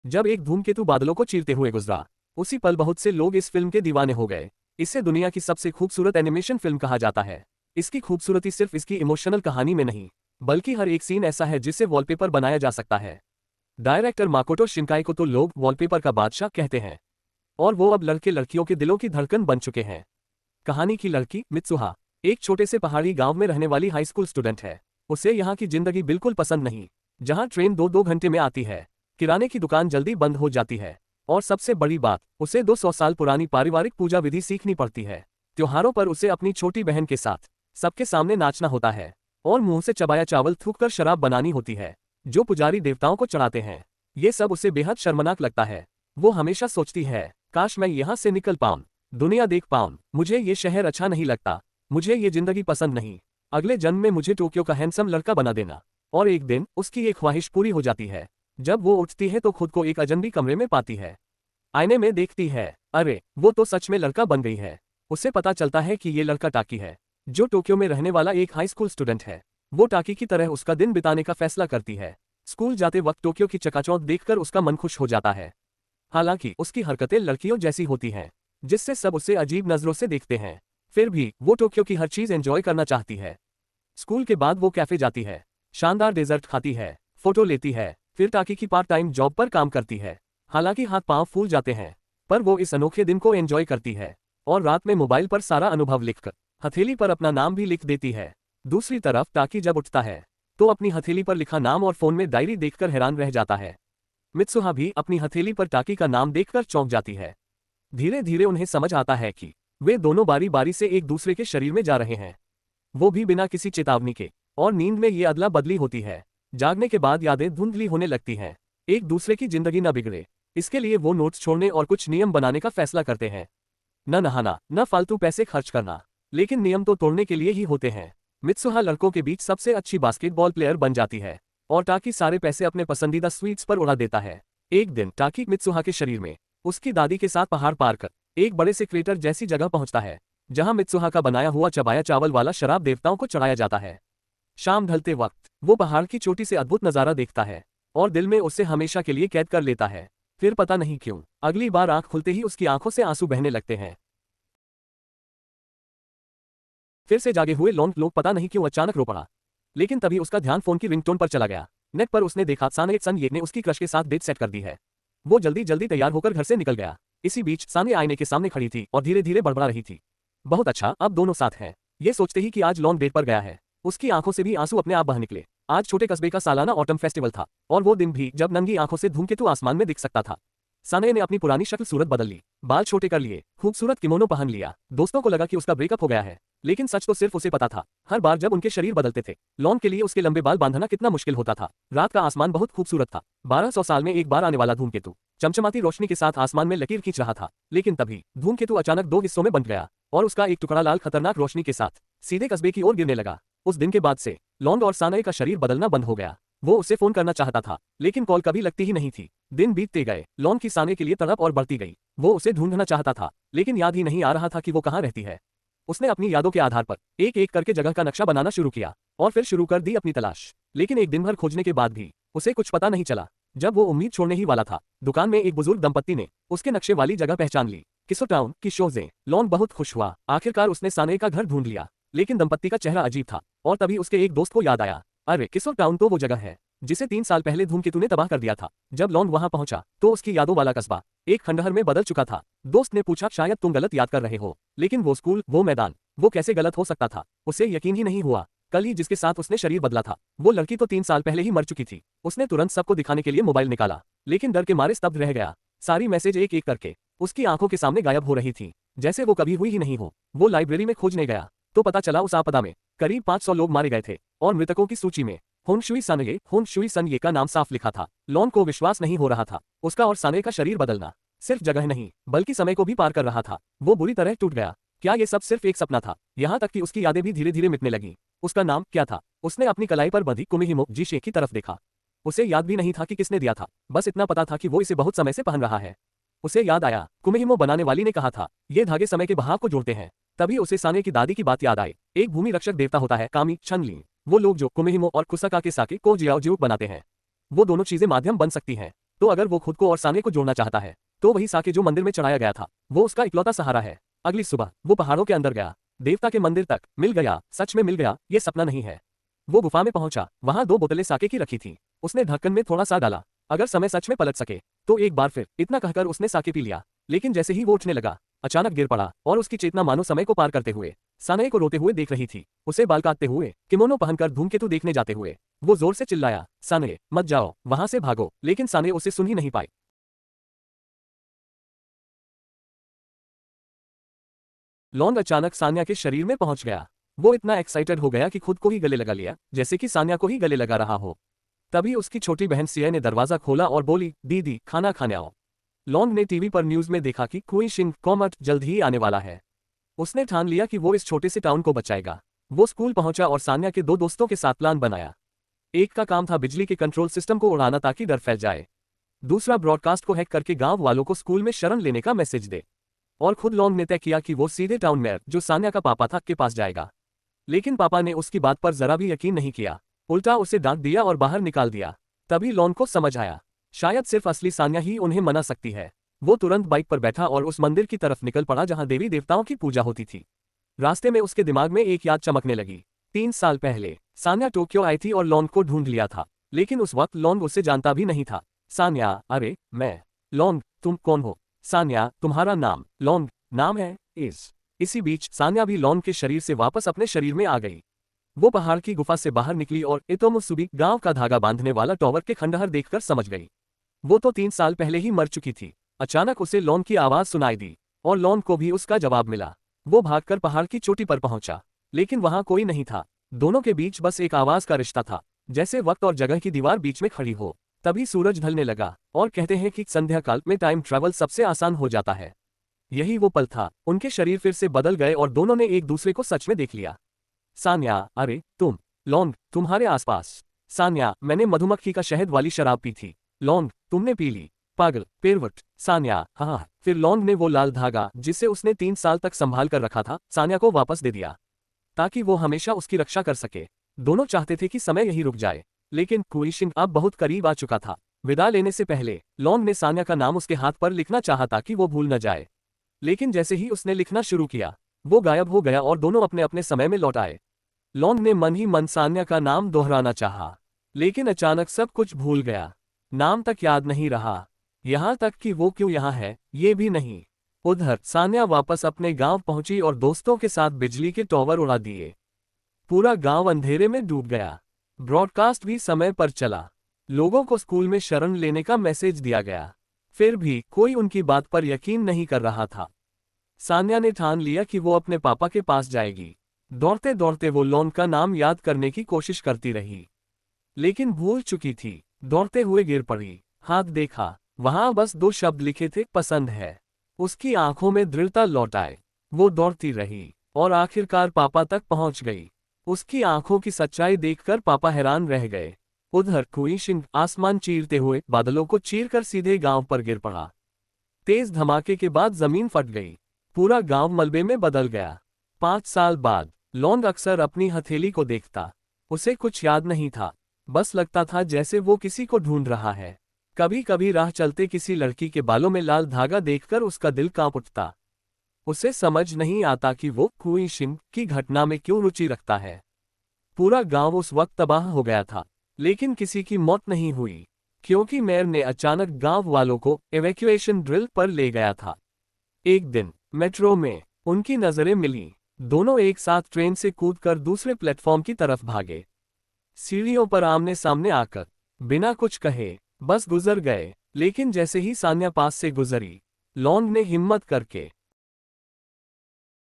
जब एक धूमकेतु बादलों को चीरते हुए गुजरा, उसी पल बहुत से लोग इस फिल्म के दीवाने हो गए। इसे दुनिया की सबसे खूबसूरत एनिमेशन फिल्म कहा जाता है। इसकी खूबसूरती सिर्फ इसकी इमोशनल कहानी में नहीं, बल्कि हर एक सीन ऐसा है जिसे वॉलपेपर बनाया जा सकता है। डायरेक्टर माकोटो शिनकाई को तो लोग वॉलपेपर का बादशाह कहते हैं, और वो अब लड़के लड़कियों के दिलों की धड़कन बन चुके हैं। कहानी की लड़की मित्सुहा एक छोटे से पहाड़ी गांव में रहने वाली हाई स्कूल स्टूडेंट है। उसे यहाँ की जिंदगी बिल्कुल पसंद नहीं, जहाँ ट्रेन 2-2 घंटे में आती है, किराने की दुकान जल्दी बंद हो जाती है, और सबसे बड़ी बात, उसे 200 साल पुरानी पारिवारिक पूजा विधि सीखनी पड़ती है। त्योहारों पर उसे अपनी छोटी बहन के साथ सबके सामने नाचना होता है, और मुंह से चबाया चावल थूककर शराब बनानी होती है, जो पुजारी देवताओं को चढ़ाते हैं। ये सब उसे बेहद शर्मनाक लगता है। वो हमेशा सोचती है, काश मैं यहाँ से निकल पाऊं, दुनिया देख पाऊं। मुझे ये शहर अच्छा नहीं लगता, मुझे ये जिंदगी पसंद नहीं। अगले जन्म में मुझे टोक्यो का हैंडसम लड़का बना देना। और एक दिन उसकी एक ख्वाहिश पूरी हो जाती है। जब वो उठती है तो खुद को एक अजनबी कमरे में पाती है। आईने में देखती है, अरे वो तो सच में लड़का बन गई है। उसे पता चलता है कि ये लड़का टाकी है, जो टोक्यो में रहने वाला एक हाई स्कूल स्टूडेंट है। वो टाकी की तरह उसका दिन बिताने का फैसला करती है। स्कूल जाते वक्त टोक्यो की चकाचौंध देखकर उसका मन खुश हो जाता है। हालांकि उसकी हरकतें लड़कियों जैसी होती हैं, जिससे सब उसे अजीब नजरों से देखते हैं। फिर भी वो टोक्यो की हर चीज एंजॉय करना चाहती है। स्कूल के बाद वो कैफे जाती है, शानदार डेजर्ट खाती है, फोटो लेती है, फिर टाकी की पार्ट टाइम जॉब पर काम करती है। हालांकि हाथ पांव फूल जाते हैं, पर वो इस अनोखे दिन को एंजॉय करती है, और रात में मोबाइल पर सारा अनुभव लिखकर हथेली पर अपना नाम भी लिख देती है। दूसरी तरफ टाकी जब उठता है, तो अपनी हथेली पर लिखा नाम और फोन में डायरी देखकर हैरान रह जाता है। मित्सुहा भी अपनी हथेली पर टाकी का नाम देखकर चौंक जाती है। धीरे धीरे उन्हें समझ आता है कि वे दोनों बारी बारी से एक दूसरे के शरीर में जा रहे हैं, वो भी बिना किसी चेतावनी के। और नींद में ये अदला बदली होती है। जागने के बाद यादें धुंधली होने लगती हैं। एक दूसरे की जिंदगी न बिगड़े, इसके लिए वो नोट्स छोड़ने और कुछ नियम बनाने का फैसला करते हैं। न नहाना, न फालतू पैसे खर्च करना, लेकिन नियम तो तोड़ने के लिए ही होते हैं। मित्सुहा लड़कों के बीच सबसे अच्छी बास्केटबॉल प्लेयर बन जाती है, और टाकी सारे पैसे अपने पसंदीदा स्वीट्स पर उड़ा देता है। एक दिन टाकी मित्सुहा के शरीर में उसकी दादी के साथ पहाड़ पार कर एक बड़े से क्रेटर जैसी जगह पहुंचता है, जहां मित्सुहा का बनाया हुआ चबाया चावल वाला शराब देवताओं को चढ़ाया जाता है। शाम ढलते वक्त वो पहाड़ की चोटी से अद्भुत नजारा देखता है, और दिल में उसे हमेशा के लिए कैद कर लेता है। फिर पता नहीं क्यों, अगली बार आंख खुलते ही उसकी आंखों से आंसू बहने लगते हैं। फिर से जागे हुए लॉन्ग लोग पता नहीं क्यों अचानक रो पड़ा, लेकिन तभी उसका ध्यान फोन की रिंगटोन पर चला गया। नेट पर उसने देखा साने सन ये ने उसकी क्रश के साथ डेट सेट कर दी है। वो जल्दी जल्दी तैयार होकर घर से निकल गया। इसी बीच साने आईने के सामने खड़ी थी और धीरे धीरे बड़बड़ा रही थी। बहुत अच्छा, अब दोनों साथ हैं। ये सोचते ही कि आज लॉन्ग डेट पर गया है, उसकी आंखों से भी आंसू अपने आप बह निकले। आज छोटे कस्बे का सालाना ऑटम फेस्टिवल था, और वो दिन भी जब नंगी आंखों से धूमकेतु आसमान में दिख सकता था। साने ने अपनी पुरानी शक्ल सूरत बदल ली, बाल छोटे कर लिए, खूबसूरत किमोनो पहन लिया। दोस्तों को लगा कि उसका ब्रेकअप हो गया है, लेकिन सच तो सिर्फ उसे पता था। हर बार जब उनके शरीर बदलते थे, लॉन्ग के लिए उसके लंबे बाल बांधना कितना मुश्किल होता था। रात का आसमान बहुत खूबसूरत था। 1200 साल में एक बार आने वाला धूमकेतु चमचमाती रोशनी के साथ आसमान में लकीर खींच रहा था। लेकिन तभी धूमकेतु अचानक 2 हिस्सों में बंट गया, और उसका एक टुकड़ा लाल खतरनाक रोशनी के साथ सीधे कस्बे की ओर गिरने लगा। उस दिन के बाद से लॉन्ग और साने का शरीर बदलना बंद हो गया। वो उसे फोन करना चाहता था, लेकिन कॉल कभी लगती ही नहीं थी। दिन बीतते गए, लॉन्ग की साने के लिए तड़प और बढ़ती गई। वो उसे ढूंढना चाहता था, लेकिन याद ही नहीं आ रहा था कि वो कहाँ रहती है। उसने अपनी यादों के आधार पर एक एक करके जगह का नक्शा बनाना शुरू किया, और फिर शुरू कर दी अपनी तलाश। लेकिन एक दिन भर खोजने के बाद भी उसे कुछ पता नहीं चला। जब वो उम्मीद छोड़ने ही वाला था, दुकान में एक बुजुर्ग दंपत्ति ने उसके नक्शे वाली जगह पहचान ली। किसो टाउन की शोजें। लॉन्ग बहुत खुश हुआ। आखिरकार उसने साने का घर ढूंढ लिया। लेकिन दंपत्ति का चेहरा अजीब था, और तभी उसके एक दोस्त को याद आया, अरे किसो टाउन तो वो जगह है जिसे 3 साल पहले धूमकेतु ने तबाह कर दिया था। जब लॉन्ग वहां पहुंचा तो उसकी यादों वाला कस्बा एक खंडहर में बदल चुका था। दोस्त ने पूछा, शायद तुम गलत याद कर रहे हो। लेकिन वो स्कूल, वो मैदान, वो कैसे गलत हो सकता था? उसे यकीन ही नहीं हुआ। कल ही जिसके साथ उसने शरीर बदला था, वो लड़की तो 3 साल पहले ही मर चुकी थी। उसने तुरंत सबको दिखाने के लिए मोबाइल निकाला, लेकिन डर के मारे स्तब्ध रह गया। सारी मैसेज एक एक करके उसकी आंखों के सामने गायब हो रही थी, जैसे वो कभी हुई ही नहीं हो। वो लाइब्रेरी में खोजने गया तो पता चला उस आपदा में करीब 500 लोग मारे गए थे, और मृतकों की सूची में होनशुई सनये का नाम साफ लिखा था। लॉन्ग को विश्वास नहीं हो रहा था। उसका और साने का शरीर बदलना सिर्फ जगह नहीं, बल्कि समय को भी पार कर रहा था। वो बुरी तरह टूट गया। क्या ये सब सिर्फ एक सपना था? यहाँ तक कि उसकी यादें भी धीरे धीरे मिटने लगी। उसका नाम क्या था? उसने अपनी कलाई पर बंधी कुमिहिमो जीशे की तरफ देखा। उसे याद भी नहीं था कि किसने दिया था, बस इतना पता था कि वो इसे बहुत समय से पहन रहा है। उसे याद आया, कुमिहिमो बनाने वाली ने कहा था, ये धागे समय के बहाव को जोड़ते हैं। तभी उसे साने की दादी की बात याद आई। एक भूमि रक्षक देवता होता है, कामी छनली। वो लोग जो कुमिहिमो और कुसाका के साके को जियाओ बनाते हैं, वो दोनों चीजें माध्यम बन सकती हैं। तो अगर वो खुद को और साने को जोड़ना चाहता है तो वही साके जो मंदिर में चढ़ाया गया था वो उसका इकलौता सहारा है। अगली सुबह वो पहाड़ों के अंदर गया, देवता के मंदिर तक मिल गया, सच में मिल गया, ये सपना नहीं है। वो गुफा में पहुंचा, वहां 2 बोतलें साके की रखी थी। उसने ढक्कन में थोड़ा सा डाला, अगर समय सच में पलट सके तो एक बार फिर इतना कहकर उसने साके पी लिया। लेकिन जैसे ही वो उठने लगा अचानक गिर पड़ा और उसकी चेतना मानो समय को पार करते हुए साने को रोते हुए देख रही थी, उसे बाल काटते हुए, किमोनो पहनकर धूमकेतु देखने जाते हुए। वो जोर से चिल्लाया, साने मत जाओ, वहां से भागो, लेकिन साने उसे सुन ही नहीं पाई। लॉन्ग अचानक सान्या के शरीर में पहुंच गया। वो इतना एक्साइटेड हो गया कि खुद को ही गले लगा लिया, जैसे कि सान्या को ही गले लगा रहा हो। तभी उसकी छोटी बहन सिया ने दरवाजा खोला और बोली, दीदी खाना खाने आओ। लॉन्ग ने टीवी पर न्यूज में देखा कि कुई शिंग कॉमट जल्द ही आने वाला है। उसने ठान लिया कि वो इस छोटे से टाउन को बचाएगा। वो स्कूल पहुंचा और सान्या के 2 दोस्तों के साथ प्लान बनाया। एक का काम था बिजली के कंट्रोल सिस्टम को उड़ाना ताकि डर फैल जाए। दूसरा ब्रॉडकास्ट को हैक करके गांव वालों को स्कूल में शरण लेने का मैसेज दे। और खुद लॉन्ग ने तय किया कि वो सीधे टाउन मेयर, जो सान्या का पापा था, के पास जाएगा। लेकिन पापा ने उसकी बात पर जरा भी यकीन नहीं किया, उल्टा उसे डांट दिया और बाहर निकाल दिया। तभी लॉन्ग को समझ आया, शायद सिर्फ असली सान्या ही उन्हें मना सकती है। वो तुरंत बाइक पर बैठा और उस मंदिर की तरफ निकल पड़ा जहां देवी देवताओं की पूजा होती थी। रास्ते में उसके दिमाग में एक याद चमकने लगी। 3 साल पहले सान्या टोक्यो आई थी और लॉन्ग को ढूंढ लिया था, लेकिन उस वक्त लॉन्ग उसे जानता भी नहीं था। सान्या, अरे मैं। लॉन्ग, तुम कौन हो? सान्या, तुम्हारा नाम लॉन्ग नाम है? इसी बीच सान्या भी लॉन्ग के शरीर से वापस अपने शरीर में आ गई। वो पहाड़ की गुफा से बाहर निकली और इतोमुसुबी गांव का धागा बांधने वाला टॉवर के खंडहर देखकर समझ गई। वो तो 3 साल पहले ही मर चुकी थी। अचानक उसे लॉन्ग की आवाज सुनाई दी और लॉन्ग को भी उसका जवाब मिला। वो भागकर पहाड़ की चोटी पर पहुंचा, लेकिन वहां कोई नहीं था। दोनों के बीच बस एक आवाज का रिश्ता था, जैसे वक्त और जगह की दीवार बीच में खड़ी हो। तभी सूरज ढलने लगा और कहते हैं कि संध्या काल में टाइम ट्रैवल सबसे आसान हो जाता है। यही वो पल था, उनके शरीर फिर से बदल गए और दोनों ने एक दूसरे को सच में देख लिया। सान्या, अरे तुम। लॉन्ग, तुम्हारे आसपास। सान्या, मैंने मधुमक्खी का शहद वाली शराब पी थी। लॉन्ग, तुमने पी ली? पागल, पेरवट। सान्या, हाँ। फिर लॉन्ग ने वो लाल धागा जिसे उसने 3 साल तक संभाल कर रखा था सान्या को वापस दे दिया, ताकि वो हमेशा उसकी रक्षा कर सके। दोनों चाहते थे कि समय यही रुक जाए, लेकिन कुइशिंग अब बहुत करीब आ चुका था। विदा लेने से पहले लॉन्ग ने सान्या का नाम उसके हाथ पर लिखना चाहा ताकि वो भूल न जाए, लेकिन जैसे ही उसने लिखना शुरू किया वो गायब हो गया और दोनों अपने अपने समय में लौट आए। लॉन्ग ने मन ही मन सान्या का नाम दोहराना चाहा, लेकिन अचानक सब कुछ भूल गया। नाम तक याद नहीं रहा, यहाँ तक कि वो क्यों यहाँ है ये भी नहीं। उधर सान्या वापस अपने गांव पहुंची और दोस्तों के साथ बिजली के टॉवर उड़ा दिए। पूरा गांव अंधेरे में डूब गया। ब्रॉडकास्ट भी समय पर चला, लोगों को स्कूल में शरण लेने का मैसेज दिया गया। फिर भी कोई उनकी बात पर यकीन नहीं कर रहा था। सान्या ने ठान लिया कि वो अपने पापा के पास जाएगी। दौड़ते दौड़ते वो लॉन्ग का नाम याद करने की कोशिश करती रही, लेकिन भूल चुकी थी। दौड़ते हुए गिर पड़ी, हाथ देखा, वहां बस 2 शब्द लिखे थे, पसंद है। उसकी आंखों में दृढ़ता लौट आए। वो दौड़ती रही और आखिरकार पापा तक पहुंच गई। उसकी आंखों की सच्चाई देखकर पापा हैरान रह गए। उधर कुइशिंग आसमान चीरते हुए बादलों को चीरकर सीधे गांव पर गिर पड़ा। तेज धमाके के बाद जमीन फट गई, पूरा गांव मलबे में बदल गया। 5 साल बाद लॉन्ग अक्सर अपनी हथेली को देखता। उसे कुछ याद नहीं था, बस लगता था जैसे वो किसी को ढूंढ रहा है। कभी कभी राह चलते किसी लड़की के बालों में लाल धागा देखकर उसका दिल कांप उठता। उसे समझ नहीं आता कि वो कुइशिंग की घटना में क्यों रुचि रखता है। पूरा गांव उस वक्त तबाह हो गया था, लेकिन किसी की मौत नहीं हुई, क्योंकि मेयर ने अचानक गांव वालों को एवैक्यूएशन ड्रिल पर ले गया था। एक दिन मेट्रो में उनकी नजरें मिली। दोनों एक साथ ट्रेन से कूदकर दूसरे प्लेटफॉर्म की तरफ भागे। सीढ़ियों पर आमने सामने आकर बिना कुछ कहे बस गुजर गए। लेकिन जैसे ही सान्या पास से गुजरी, लॉन्ग ने हिम्मत करके